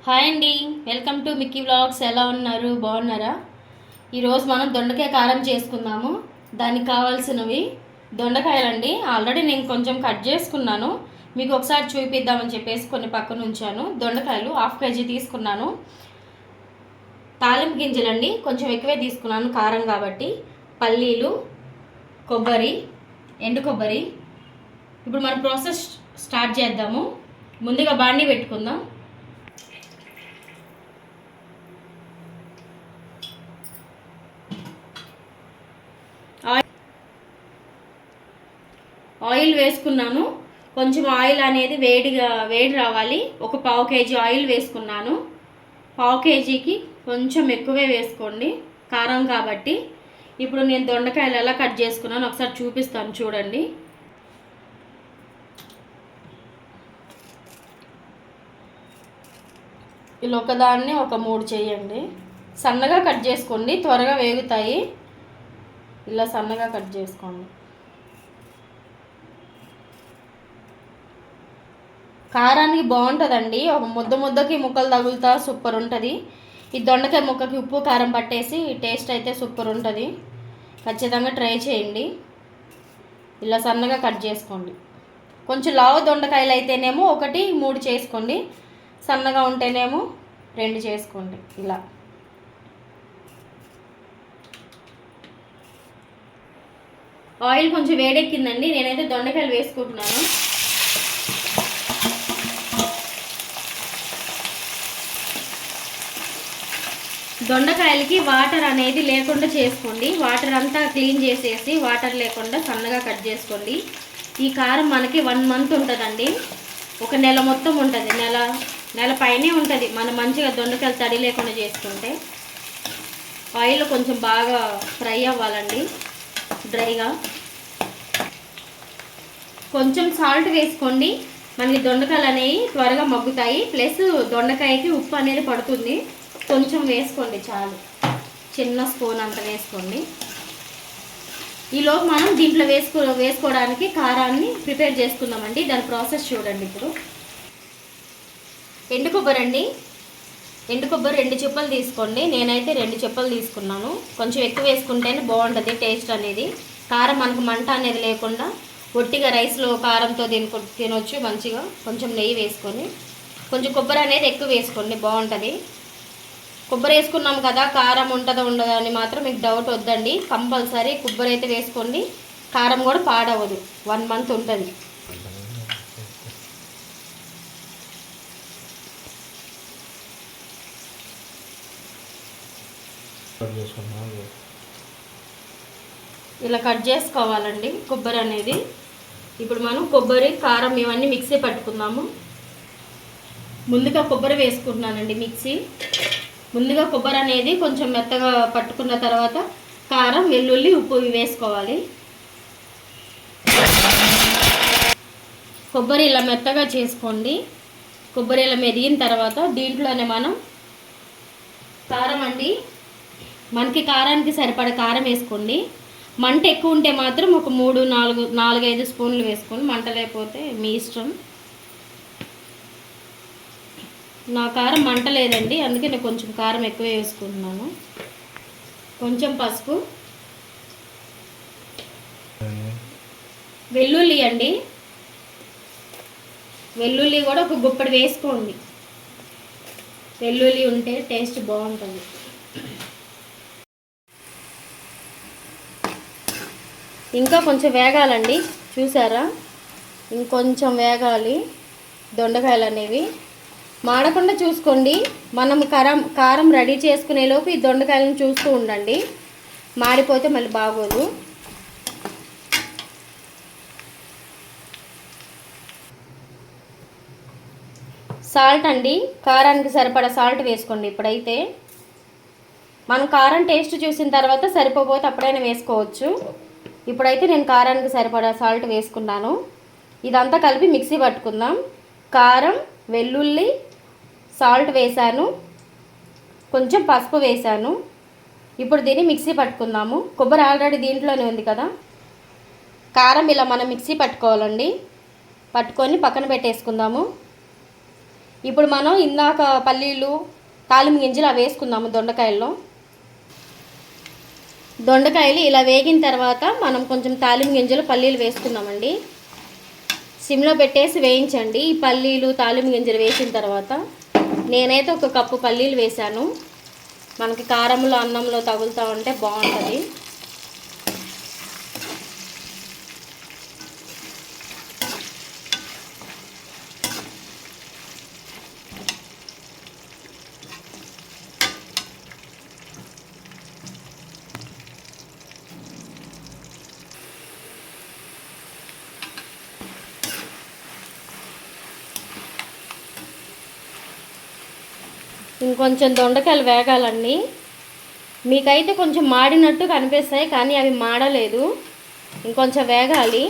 Hi అండి, welcome to Mickey vlogs. ఎలా ఉన్నారు? బాగున్నారా? ఈరోజు మనం దొండకాయ కారం చేసుకుందాము. దానికి కావాల్సినవి దొండకాయలండి. ఆల్రెడీ నేను కొంచెం కట్ చేసుకున్నాను, మీకు ఒకసారి చూపిద్దామని చెప్పేసి కొన్ని పక్కన ఉంచాను. దొండకాయలు 1/2 kg తీసుకున్నాను. తాలింపు గింజలండి కొంచెం ఎక్కువే తీసుకున్నాను కారం కాబట్టి. పల్లీలు, కొబ్బరి, ఎండు కొబ్బరి. ఇప్పుడు మన ప్రాసెస్ స్టార్ట్ చేద్దాము. ముందుగా బాండి పెట్టుకుందాం. ఆయిల్ వేసుకున్నాను. కొంచెం ఆయిల్ అనేది వేడి రావాలి. ఒక 1/2 kg ఆయిల్ వేసుకున్నాను. 1/2 kgకి కొంచెం ఎక్కువే వేసుకోండి, కారం కాబట్టి. ఇప్పుడు నేను దొండకాయలు ఎలా కట్ చేసుకున్నాను ఒకసారి చూపిస్తాను, చూడండి. ఇలా ఒకదాన్ని ఒక 3 చేయండి. సన్నగా కట్ చేసుకోండి, త్వరగా వేగుతాయి. ఇలా సన్నగా కట్ చేసుకోండి. కారానికి బాగుంటుందండి. ఒక ముద్దకి ముక్కలు తగులుతా సూపర్ ఉంటుంది. ఈ దొండకాయ ముక్కకి ఉప్పు కారం పట్టేసి టేస్ట్ అయితే సూపర్ ఉంటుంది. ఖచ్చితంగా ట్రై చేయండి. ఇలా సన్నగా కట్ చేసుకోండి. కొంచెం లావు దొండకాయలు అయితేనేమో 1, 3 చేసుకోండి. సన్నగా ఉంటేనేమో 2 చేసుకోండి. ఇలా ఆయిల్ కొంచెం వేడెక్కిందండి. నేనైతే దొండకాయలు వేసుకుంటున్నాను. దొండకాయలకి వాటర్ అనేది లేకుండా చేసుకోండి. వాటర్ అంతా క్లీన్ చేసేసి వాటర్ లేకుండా సన్నగా కట్ చేసుకోండి. ఈ కారం మనకి 1 month ఉంటుందండి. ఒక నెల మొత్తం ఉంటుంది. నెల పైనే ఉంటుంది మనం మంచిగా దొండకాయలు తడి లేకుండా చేసుకుంటే. ఆయిల్ కొంచెం బాగా ఫ్రై అవ్వాలండి, డ్రైగా. కొంచెం సాల్ట్ వేసుకోండి, మనకి దొండకాయలు అనేవి త్వరగా మగ్గుతాయి. ప్లస్ దొండకాయకి ఉప్పు అనేది పడుతుంది. కొంచెం వేసుకోండి చాలు, చిన్న స్పూన్ అంత వేసుకోండి. ఈలోపు మనం దీంట్లో వేసుకోవడానికి కారాన్ని ప్రిపేర్ చేసుకుందామండి. దాని ప్రాసెస్ చూడండి. ఇప్పుడు ఎండు కొబ్బరి అండి. ఎండు కొబ్బరి 2 చిప్పలు తీసుకోండి. నేనైతే 2 చిప్పలు తీసుకున్నాను. కొంచెం ఎక్కువ వేసుకుంటేనే బాగుంటుంది టేస్ట్ అనేది. కారం మనకు మంట అనేది లేకుండా ఒట్టిగా రైస్లో కారంతో తినొచ్చు మంచిగా. కొంచెం నెయ్యి వేసుకొని కొంచెం కొబ్బరి అనేది ఎక్కువ వేసుకోండి, బాగుంటుంది. కొబ్బరి వేసుకున్నాం కదా, కారం ఉంటుందా ఉండదా అని మాత్రం మీకు డౌట్ వద్దండి. కంపల్సరీ కొబ్బరి అయితే వేసుకోండి. కారం కూడా పాడవదు, 1 month ఉంటుంది. ఇలా కట్ చేసుకోవాలండి కొబ్బరి అనేది. ఇప్పుడు మనం కొబ్బరి, కారం ఇవన్నీ మిక్సీ పట్టుకుందాము. ముందుగా కొబ్బరి వేసుకుంటున్నానండి మిక్సీ. ముందుగా కొబ్బరి అనేది కొంచెం మెత్తగా పట్టుకున్న తర్వాత కారం, వెల్లుల్లి, ఉప్పు వేసుకోవాలి. కొబ్బరి ఇలా మెత్తగా చేసుకోండి. కొబ్బరి ఇలా మెదిగిన తర్వాత దీంట్లోనే మనం కారం అండి, మనకి కారానికి సరిపడ కారం వేసుకోండి. మంట ఎక్కువ ఉంటే మాత్రం ఒక 3, 4, 5 స్పూన్లు వేసుకోండి. మంట లేకపోతే మీ ఇష్టం. నా కారం మంట లేదండి, అందుకే నేను కొంచెం కారం ఎక్కువ వేసుకుంటున్నాను. కొంచెం పసుపు, వెల్లుల్లి అండి. వెల్లుల్లి కూడా ఒక గుప్పెడు వేసుకోండి. వెల్లుల్లి ఉంటే టేస్ట్ బాగుంటుంది. ఇంకా కొంచెం వేగాలండి, చూసారా? ఇంకొంచెం వేగాలి. దొండకాయలు అనేవి మాడకుండా చూసుకోండి. మనం కారం రెడీ చేసుకునేలోపు ఈ దొండకాయలను చూస్తూ ఉండండి. మాడిపోతే మళ్ళీ బాగోదు. సాల్ట్ అండి, కారానికి సరిపడా సాల్ట్ వేసుకోండి. ఇప్పుడైతే మనం కారం టేస్ట్ చూసిన తర్వాత సరిపోతే అప్పుడైనా వేసుకోవచ్చు. ఇప్పుడైతే నేను కారానికి సరిపడా సాల్ట్ వేసుకున్నాను. ఇదంతా కలిపి మిక్సీ పట్టుకుందాం. కారం, వెల్లుల్లి, సాల్ట్ వేసాను, కొంచెం పసుపు వేసాను. ఇప్పుడు దీన్ని మిక్సీ పట్టుకుందాము. కొబ్బరి ఆల్రెడీ దీంట్లోనే ఉంది కదా. కారం ఇలా మనం మిక్సీ పట్టుకోవాలండి. పట్టుకొని పక్కన పెట్టేసుకుందాము. ఇప్పుడు మనం ఇందాక పల్లీలు తాలింపు గింజలు అవి వేసుకుందాము దొండకాయలు ఇలా వేగిన తర్వాత మనం కొంచెం తాలింపు గింజలు పల్లీలు వేసుకుందామండి. సిమ్లో పెట్టేసి వేయించండి. ఈ పల్లీలు తాలింపు గింజలు వేసిన తర్వాత నేనైతే 1 కప్పు పల్లీలు వేసాను. మనకి కారంలో అన్నంలో తగులుతూ ఉంటే బాగుంటుంది. ఇంకొంచెం దొండకాయలు వేగాలండి. మీకైతే కొంచెం మాడినట్టు కనిపిస్తాయి కానీ అవి మాడలేదు, ఇంకొంచెం వేగాలి.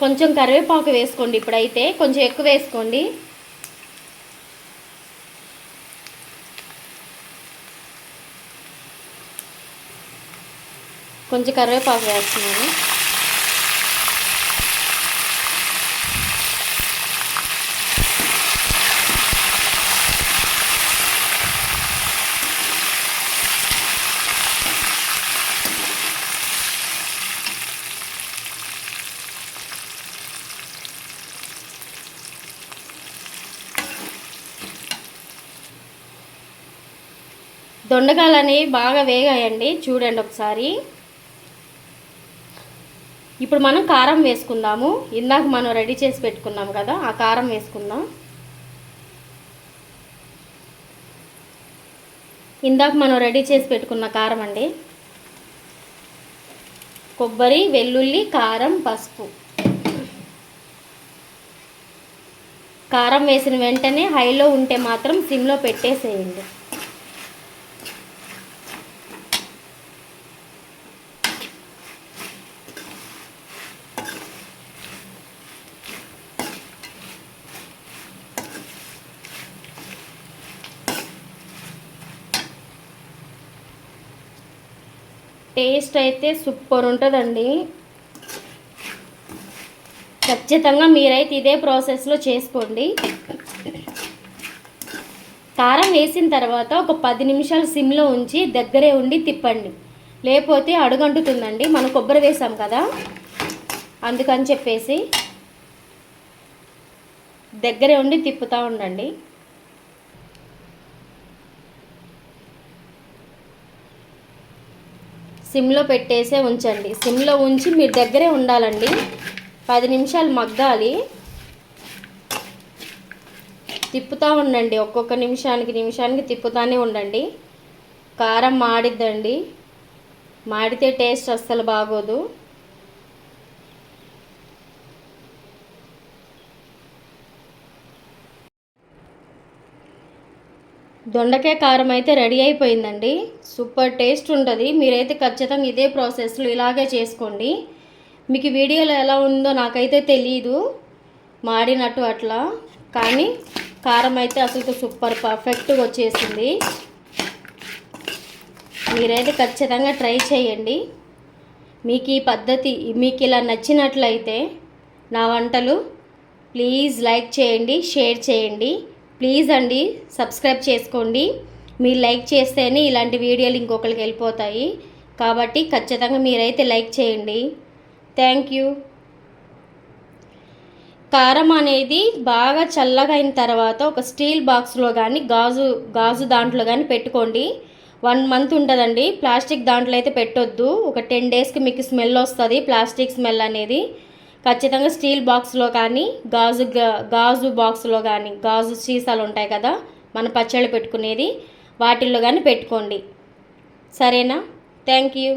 కొంచెం కరివేపాకు వేసుకోండి. ఇప్పుడైతే కొంచెం ఎక్కువ వేసుకోండి. కొంచెం కరివేపాకు వేస్తున్నాను. దొండకాయలు అనేవి బాగా వేగాయండి, చూడండి ఒకసారి. ఇప్పుడు మనం కారం వేసుకుందాము. ఇందాక మనం రెడీ చేసి పెట్టుకున్నాం కదా, ఆ కారం వేసుకుందాం. ఇందాక మనం రెడీ చేసి పెట్టుకున్న కారం అండి. కొబ్బరి, వెల్లుల్లి, కారం, పసుపు. కారం వేసిన వెంటనే హైలో ఉంటే మాత్రం సిమ్లో పెట్టేసేయండి. టేస్ట్ అయితే సూపర్ ఉంటుందండి. ఖచ్చితంగా మీరైతే ఇదే ప్రాసెస్లో చేసుకోండి. కారం వేసిన తర్వాత ఒక 10 నిమిషాలు సిమ్లో ఉంచి దగ్గరే ఉండి తిప్పండి, లేకపోతే అడుగంటుతుందండి. మనం కొబ్బరి వేసాం కదా, అందుకని చెప్పేసి దగ్గరే ఉండి తిప్పుతూ ఉండండి. సిమ్లో పెట్టేసే ఉంచండి. సిమ్లో ఉంచి మీరు దగ్గరే ఉండాలండి. 10 నిమిషాలు మగ్గాలి. తిప్పుతూ ఉండండి, ఒక్కొక్క నిమిషానికి తిప్పుతూనే ఉండండి. కారం మాడిద్దండి, మాడితే టేస్ట్ అస్సలు బాగోదు. దొండకాయ కారం అయితే రెడీ అయిపోయిందండి. సూపర్ టేస్ట్ ఉంటుంది. మీరైతే ఖచ్చితంగా ఇదే ప్రాసెస్లో ఇలాగే చేసుకోండి. మీకు వీడియోలో ఎలా ఉందో నాకైతే తెలీదు, మాడినట్టు అట్లా, కానీ కారం అయితే అసలు సూపర్ పర్ఫెక్ట్గా వచ్చేసింది. మీరైతే ఖచ్చితంగా ట్రై చేయండి. మీకు ఈ పద్ధతి మీకు ఇలా నచ్చినట్లయితే నా వంటలు ప్లీజ్ లైక్ చేయండి, షేర్ చేయండి. ప్లీజ్ అండి సబ్స్క్రైబ్ చేసుకోండి. మీరు లైక్ చేస్తేనే ఇలాంటి వీడియోలు ఇంకొకరికి వెళ్ళిపోతాయి, కాబట్టి ఖచ్చితంగా మీరైతే లైక్ చేయండి. Thank you. కారం అనేది బాగా చల్లగా అయిన తర్వాత ఒక స్టీల్ బాక్స్లో కానీ గాజు దాంట్లో కానీ పెట్టుకోండి. 1 మంత్ ఉంటుందండి. ప్లాస్టిక్ దాంట్లో అయితే పెట్టొద్దు. ఒక 10 డేస్కి మీకు స్మెల్ వస్తుంది, ప్లాస్టిక్ స్మెల్ అనేది. ఖచ్చితంగా స్టీల్ బాక్స్లో కానీ గాజు బాక్స్లో కానీ, గాజు సీసాలు ఉంటాయి కదా మన పచ్చళ్ళు పెట్టుకునేది, వాటిల్లో కానీ పెట్టుకోండి. సరేనా? Thank you.